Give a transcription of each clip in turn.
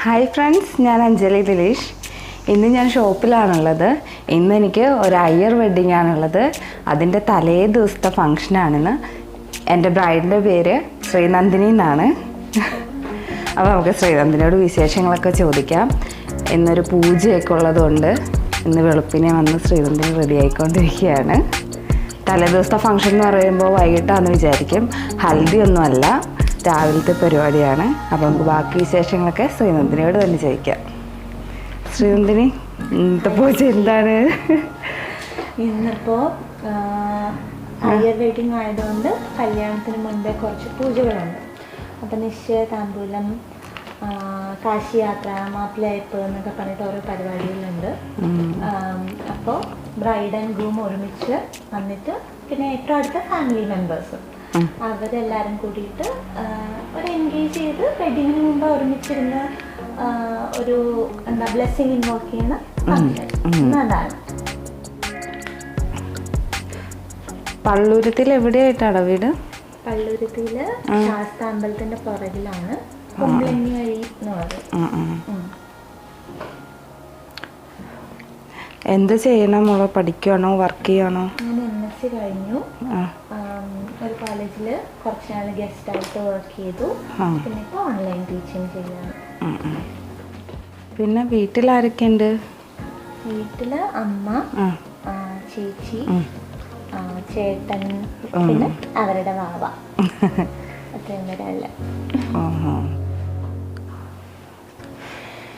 Hi friends, ഞാൻ അഞ്ജലി ദിലീഷ്. ഇന്ന് ഞാൻ ഷോപ്പിലാണുള്ളത്. ഇന്ന് എനിക്ക് ഒരു അയ്യർ വെഡ്ഡിങ് ആണുള്ളത്. അതിൻ്റെ തലേ ദിവസത്തെ ഫങ്ഷനാണിന്ന്. എൻ്റെ ബ്രൈഡിൻ്റെ പേര് ശ്രീനന്ദിനി എന്നാണ്. അപ്പോൾ നമുക്ക് ശ്രീനന്ദിനിയോട് വിശേഷങ്ങളൊക്കെ ചോദിക്കാം. ഇന്നൊരു പൂജയൊക്കെ ഉള്ളതുകൊണ്ട് ഇന്ന് വെളുപ്പിനെ വന്ന് ശ്രീനന്ദിനി റെഡി ആയിക്കൊണ്ടിരിക്കുകയാണ്. തലേ ദിവസത്തെ ഫങ്ഷൻ എന്ന് പറയുമ്പോൾ വൈകിട്ടാണെന്ന് വിചാരിക്കും. ഹൽദി ഒന്നുമല്ല, രാവിലത്തെ പരിപാടിയാണ്. അപ്പോൾ നമുക്ക് ബാക്കി വിശേഷങ്ങളൊക്കെ ശ്രീനന്ദിനിയോട് തന്നെ ചോദിക്കാം. ശ്രീനന്ദിനി, ഇന്നത്തെ പൂജ എന്താണ്? ഇന്നിപ്പോൾ അയ്യർ വെഡിങ് ആയതുകൊണ്ട് കല്യാണത്തിന് മുൻപേ കുറച്ച് പൂജകളുണ്ട്. അപ്പോൾ നിശ്ചയ താമ്പൂലം, കാശിയാത്ര, മാപ്പിളയപ്പ് എന്നൊക്കെ പറഞ്ഞിട്ട് ഓരോ പരിപാടികളുണ്ട്. അപ്പോൾ ബ്രൈഡ് ആൻഡ് ഗ്രൂം ഒരുമിച്ച് വന്നിട്ട് പിന്നെ ഏറ്റവും അടുത്ത ഫാമിലി മെമ്പേഴ്സ് അവരെല്ലാവരും കൂടിയിട്ട് ഒരു എൻഗേജ് ചെയ്ത് വെഡിങ്ങിന് മുമ്പ് ഒരുമിച്ചിരുന്ന് ഒരു എന്താ ബ്ലെസ്സിങ് ഇൻവോക്ക് ചെയ്യുന്ന ഫംഗ്ഷൻ അതാണ്. പള്ളൂരത്തിൽ എവിടെയായിട്ടാണ് വീട്? പള്ളൂരത്തിൽ ശാസ്ത അമ്പലത്തിന്റെ പുറകിലാണ്. കുമ്പളങ്ങി വഴി എന്ന് പറയും. എന്ത് ചെയ്യണം? പഠിക്കുകയാണോ, വർക്ക് ചെയ്യണോ? ഞാൻ MSc കഴിഞ്ഞു. ഒരു കോളേജിൽ കുറച്ച് നാൾ ഗസ്റ്റായിട്ട് വർക്ക് ചെയ്തു. പിന്നെ ഇപ്പോൾ ഓൺലൈൻ ടീച്ചിങ് ചെയ്യാണ്. പിന്നെ വീട്ടിൽ ആരൊക്കെയുണ്ട്? വീട്ടിൽ അമ്മ, ചേച്ചി, ചേട്ടൻ, പിന്നെ അവരുടെ വാവ. അത്രയും പേരല്ല.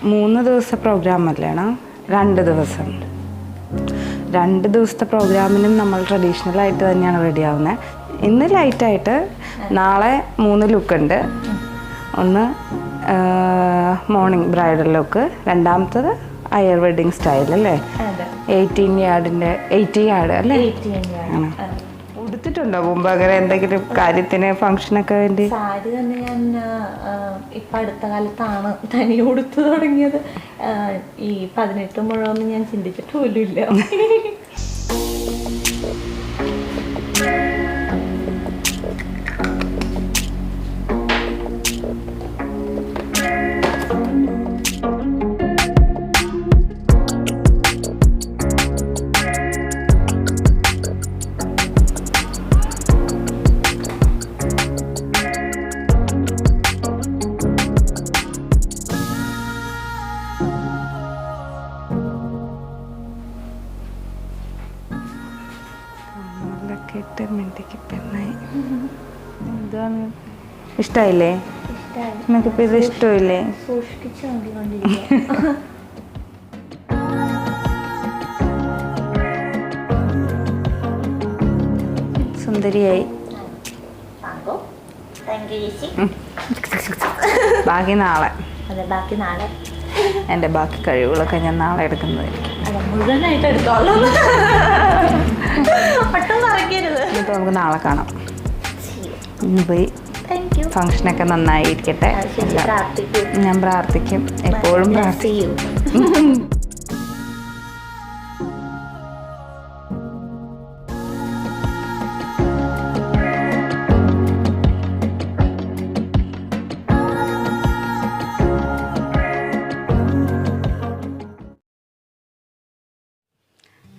3 ദിവസത്തെ പ്രോഗ്രാം അല്ലേണോ? 2 ദിവസം. 2 ദിവസത്തെ പ്രോഗ്രാമിനും നമ്മൾ ട്രഡീഷണലായിട്ട് തന്നെയാണ് റെഡി ആവുന്നത്. ഇന്ന് ലൈറ്റായിട്ട്, നാളെ 3 ലുക്കുണ്ട്. ഒന്ന് മോർണിംഗ് ബ്രൈഡൽ ലുക്ക്, രണ്ടാമത്തത് അയ്യർ വെഡ്ഡിങ് സ്റ്റൈൽ അല്ലേ? 80 യാർഡ് അല്ലേ? ഉടുത്തിട്ടുണ്ടോ മുമ്പ് അങ്ങനെ എന്തെങ്കിലും കാര്യത്തിന്, ഫംഗ്ഷനൊക്കെ വേണ്ടി? സാരി തന്നെ ഞാൻ ഇപ്പം അടുത്ത കാലത്താണ് തനിയെ ഉടുത്തു തുടങ്ങിയത്. ഈ 18 മുഴമൊന്നും ഞാൻ ചിന്തിച്ചിട്ട് പോലും ഇല്ല. എന്താണ് ഇഷ്ടായില്ലേ? നിനക്കിപ്പോൾ ഇത് ഇഷ്ടമില്ലേ? സുന്ദരിയായി. ബാക്കി നാളെ. എൻ്റെ ബാക്കി കഴിവുകളൊക്കെ ഞാൻ നാളെ എടുക്കുന്നതായിരിക്കും. മുഴുവനായിട്ട് എടുത്തോളൂ. ഇപ്പം നമുക്ക് നാളെ കാണാം. ഇന്ന് പോയി ഫംഗ്ഷനൊക്കെ നന്നായിരിക്കട്ടെ. ഞാൻ പ്രാർത്ഥിക്കും, എപ്പോഴും പ്രാർത്ഥിക്കും.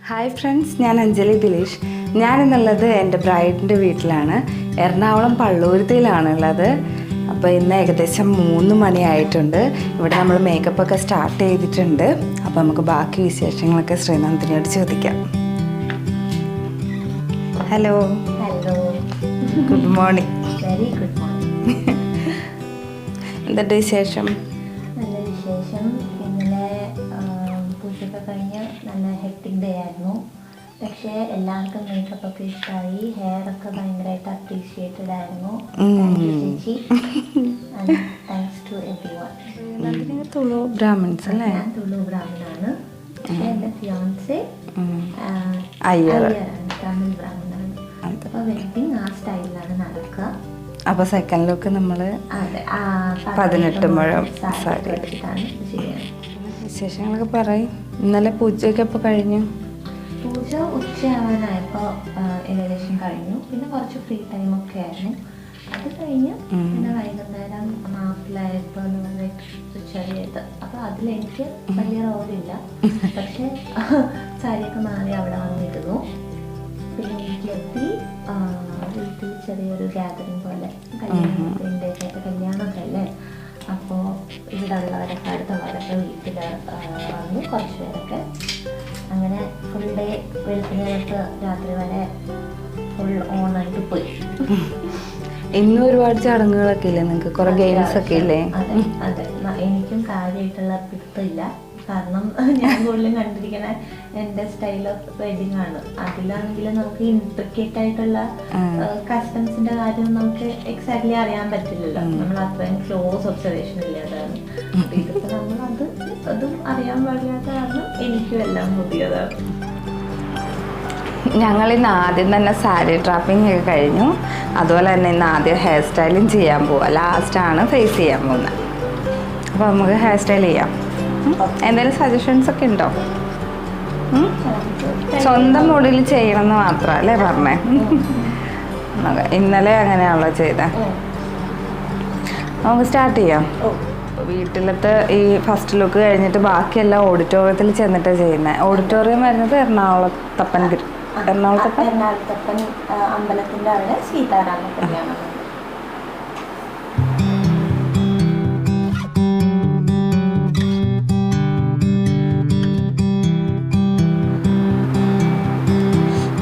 ഹായ് ഫ്രണ്ട്സ്, ഞാൻ അഞ്ജലി ദിലീഷ്. ഞാനിന്നുള്ളത് എൻ്റെ ബ്രൈഡിൻ്റെ വീട്ടിലാണ്. എറണാകുളം പള്ളൂരത്തിലാണുള്ളത്. അപ്പോൾ ഇന്ന് ഏകദേശം 3 മണിയായിട്ടുണ്ട്. ഇവിടെ നമ്മൾ മേക്കപ്പൊക്കെ സ്റ്റാർട്ട് ചെയ്തിട്ടുണ്ട്. അപ്പോൾ നമുക്ക് ബാക്കി വിശേഷങ്ങളൊക്കെ ശ്രീനന്ദിനിയോട് ചോദിക്കാം. Hello. Good morning. Very good morning. എന്തുണ്ട് വിശേഷം? നല്ല വിശേഷം. ഇന്നലെ പൂജയൊക്കെ കഴിഞ്ഞ് നല്ല ഹെക്ടിക് ഡേ ആയിരുന്നു. പക്ഷേ എല്ലാവർക്കും മേക്കപ്പ് ഒക്കെ ഇഷ്ടമായി. ഹെയർ ഒക്കെ ഭയങ്കരമായിട്ട് അപ്രീഷിയേറ്റഡ് ആയിരുന്നു. ചേച്ചി, thanks to everyone. Tulu Brahmins അല്ലേ? ഞാൻ തുളു ബ്രാഹ്മണാണ്. പക്ഷേ എൻ്റെ ഫിയോൻസെ അയ്യർ തമിഴ് ബ്രാഹ്മണാണ്. അപ്പോൾ വെഡിങ് ആ സ്റ്റൈലിലാണ് നടക്കുക. അപ്പോൾ സെക്കൻഡ് ലുക്ക് നമ്മൾ 18 മുഴം സാരി വെച്ചിട്ടാണ് ചെയ്യുന്നത്. വിശേഷങ്ങളൊക്കെ പറയും. ഇന്നലെ പൂജയൊക്കെ ഇപ്പോൾ കഴിഞ്ഞു. പൂജ ഉച്ചയാവാനായപ്പോൾ ഏകദേശം കഴിഞ്ഞു. പിന്നെ കുറച്ച് ഫ്രീ ടൈമൊക്കെ ആയിരുന്നു. അത് കഴിഞ്ഞ് പിന്നെ വൈകുന്നേരം മാപ്പിളായപ്പോൾ ചെറിയത് അപ്പോൾ അതിലെനിക്ക് വലിയ റോളില്ല. പക്ഷെ സാരിയൊക്കെ മാറി അവിടെ വന്നിരുന്നു. പിന്നെ വീട്ടിലെത്തി വീട്ടിൽ ചെറിയൊരു ഗാദറിങ് പോലെ കല്യാണമൊക്കെ അല്ലേ, അപ്പോൾ ഇവിടെ ഉള്ളവരൊക്കെ അടുത്തുള്ളവരൊക്കെ വീട്ടിൽ വന്നു, കുറച്ച് പേരൊക്കെ. അങ്ങനെ ഫുൾ ഡേ വെളുപ്പിനകത്ത് രാത്രി വരെ ഫുൾ ഓണായിട്ട് പോയി. ഇന്നും ഒരുപാട് ചടങ്ങുകളൊക്കെ ഇല്ലേ നിങ്ങൾക്ക്? കുറെ ഗെയിംസ് ഒക്കെ ഇല്ലേ? അതെ അതെ, എനിക്കും കാര്യമായിട്ടുള്ള പിടുത്തമില്ല. കാരണം ഞാൻ കൂടുതലും കണ്ടിരിക്കുന്ന എൻ്റെ സ്റ്റൈൽ ഓഫ് വെഡിങ് ആണ്. അതിലാണെങ്കിൽ നമുക്ക് ഇൻട്രിക്കേറ്റ് ആയിട്ടുള്ള കസ്റ്റംസിന്റെ കാര്യം നമുക്ക് എക്സാക്ട്ലി അറിയാൻ പറ്റില്ലല്ലോ. നമ്മൾ അത്രയും ക്ലോസ് ഒബ്സർവേഷൻ ഇല്ലാതാണ്. ഇതിപ്പോ നമ്മൾ അതും അറിയാൻ പാടില്ലാത്ത കാരണം എനിക്കും എല്ലാം പുതിയതാണ്. ഞങ്ങൾ ഇന്ന് ആദ്യം തന്നെ സാരി ട്രാപ്പിംഗ് ഒക്കെ കഴിഞ്ഞു. അതുപോലെ തന്നെ ഇന്ന് ആദ്യം ഹെയർ സ്റ്റൈലും ചെയ്യാൻ പോവാം. ലാസ്റ്റാണ് ഫേസ് ചെയ്യാൻ പോകുന്നത്. അപ്പോൾ നമുക്ക് ഹെയർ സ്റ്റൈൽ ചെയ്യാം. എന്തെങ്കിലും സജഷൻസ് ഒക്കെ ഉണ്ടോ? സ്വന്തം മൂഡിൽ ചെയ്യണമെന്ന് മാത്രം അല്ലേ പറഞ്ഞേ? ഇന്നലെ അങ്ങനെയാണല്ലോ ചെയ്തത്. നമുക്ക് സ്റ്റാർട്ട് ചെയ്യാം. വീട്ടിലത്തെ ഈ ഫസ്റ്റ് ലുക്ക് കഴിഞ്ഞിട്ട് ബാക്കിയെല്ലാം ഓഡിറ്റോറിയത്തിൽ ചെന്നിട്ടാണ് ചെയ്യുന്നത്. ഓഡിറ്റോറിയം വരുന്നത് എറണാകുളത്തപ്പൻ അമ്പലത്തിന്റെ അവിടെ സീതാരാമ കല്യാണം.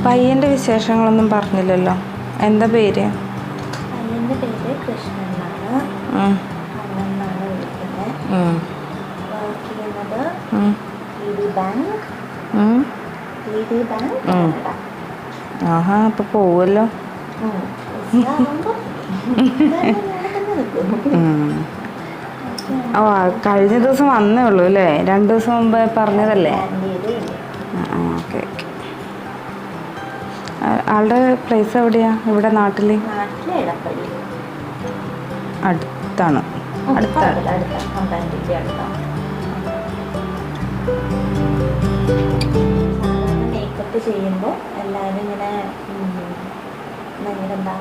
പയ്യന്റെ വിശേഷങ്ങളൊന്നും പറഞ്ഞില്ലല്ലോ. എന്താ പേര്? പയ്യന്റെ പേര് കൃഷ്ണൻ എന്നാണ്. അണ്ണനാണ് വിളിക്കുന്നത്. വർക്ക് ചെയ്യുന്നത് ബാങ്ക്. ആഹാ, അപ്പൊ പോവല്ലോ. ഓ, കഴിഞ്ഞ ദിവസം വന്നേ ഉള്ളൂ അല്ലേ? 2 ദിവസം മുമ്പ് പറഞ്ഞതല്ലേ? ഓക്കെ. ആളുടെ പ്ലേസ് എവിടെയാ? ഇവിടെ നാട്ടില് അടുത്താണ്. മേക്കപ്പ് ചെയ്യുമ്പോൾ എല്ലാവരും ഇങ്ങനെ എന്താ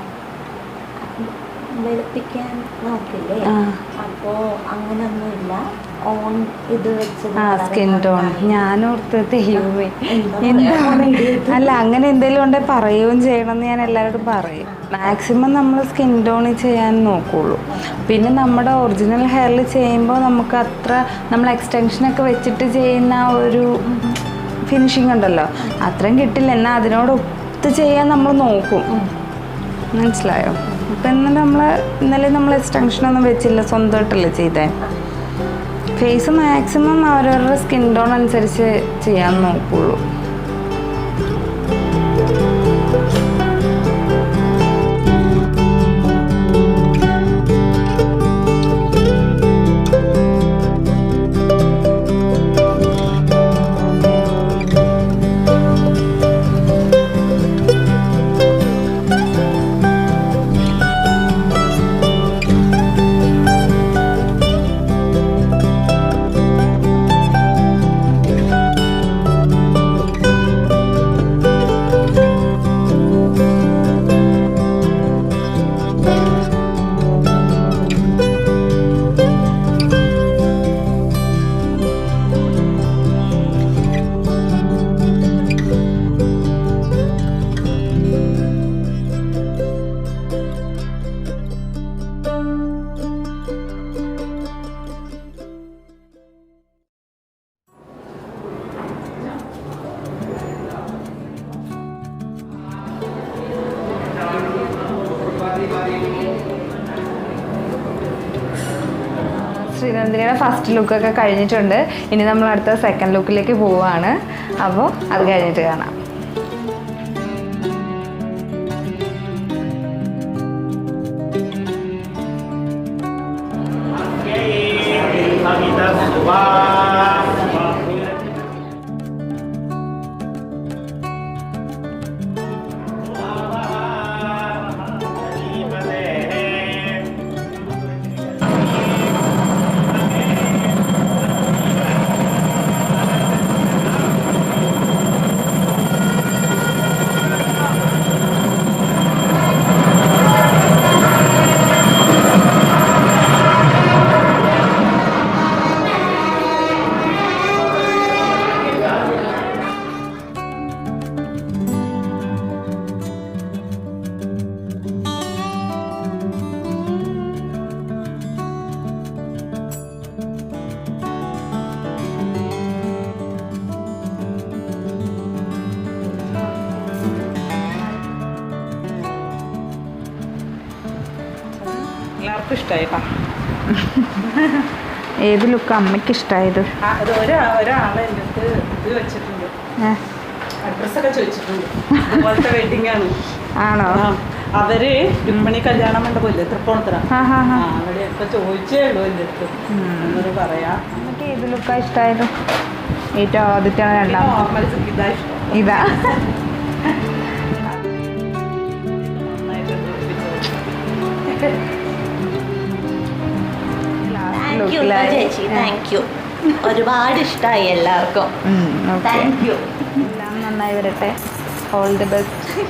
വെളുപ്പിക്കാൻ നോക്കില്ലേ? അപ്പോ അങ്ങനൊന്നുമില്ല. ഓൺ ഇത് വെച്ച് സ്കിൻ ടോൺ. ഞാനോർത്ത് തെയ്യുമേ അല്ല, അങ്ങനെ എന്തെങ്കിലും ഉണ്ടെ പറയുകയും ചെയ്യണമെന്ന് ഞാൻ എല്ലാവരോടും പറയും. മാക്സിമം നമ്മൾ സ്കിൻ ടോണിൽ ചെയ്യാൻ നോക്കുള്ളൂ. പിന്നെ നമ്മുടെ ഒറിജിനൽ ഹെയറിൽ ചെയ്യുമ്പോൾ നമുക്ക് അത്ര നമ്മൾ എക്സ്റ്റൻഷനൊക്കെ വെച്ചിട്ട് ചെയ്യുന്ന ഒരു ഫിനിഷിംഗ് ഉണ്ടല്ലോ, അത്രയും കിട്ടില്ല. എന്നാൽ അതിനോടൊത്ത് ചെയ്യാൻ നമ്മൾ നോക്കും. മനസ്സിലായോ? ഇപ്പം ഇന്നലെ നമ്മൾ എക്സ്റ്റൻഷനൊന്നും വെച്ചില്ല, സ്വന്തമായിട്ടല്ലേ ചെയ്തേ. ഫേസ് മാക്സിമം അവരവരുടെ സ്കിൻ ടോൺ അനുസരിച്ച് ചെയ്യാൻ നോക്കുള്ളൂ. ശ്രീനന്ദിനിയുടെ ഫസ്റ്റ് ലുക്കൊക്കെ കഴിഞ്ഞിട്ടുണ്ട്. ഇനി നമ്മൾ അടുത്ത സെക്കൻഡ് ലുക്കിലേക്ക് പോവുകയാണ്. അപ്പോൾ അത് കഴിഞ്ഞിട്ട് കാണാം. എല്ലാവർക്കും ഇഷ്ടമായിട്ടാ. ഏത് ലുക്ക് അമ്മയ്ക്ക് ഇഷ്ടമായത്? അത് ഒരാളെ എൻ്റെ അടുത്ത് ഇത് വെച്ചിട്ടുണ്ട്, അഡ്രസ്സൊക്കെ ചോദിച്ചിട്ടുണ്ട്. അതുപോലത്തെ വെഡിങ് ആണ്. ആണോ? അവര് രുക്മിണി കല്യാണ മണ്ഡപമില്ലേ തൃപ്പൂണിത്തുറ, അവിടെ ഇപ്പൊ ചോദിച്ചേ ഉള്ളൂ എൻ്റെ അടുത്ത് എന്നൊരു പറയാ. നമുക്ക് ഏത് ലുക്കാ ഇഷ്ടമായത്? ഏറ്റവും ആദ്യത്തെയാണ് രണ്ടാം? നോർമൽ ഇതാ ഇഷ്ടം. ഇതാ ചേച്ചി, താങ്ക് യു. ഒരുപാട് ഇഷ്ടമായി എല്ലാവർക്കും. Thank you. എല്ലാം നന്നായി വരട്ടെ. All the best.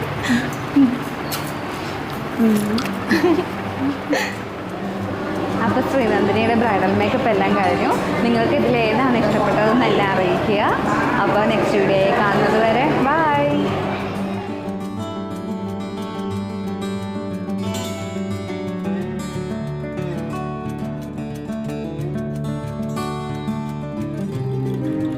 അപ്പോൾ ശ്രീനന്ദിനിയുടെ ബ്രൈഡൽ മേക്കപ്പ് എല്ലാം കഴിഞ്ഞു. നിങ്ങൾക്ക് ഇതിലേതാണ് ഇഷ്ടപ്പെട്ടതെന്ന് എല്ലാം അറിയിക്കുക. അപ്പോൾ നെക്സ്റ്റ് വീഡിയോയിൽ കാണുന്നത്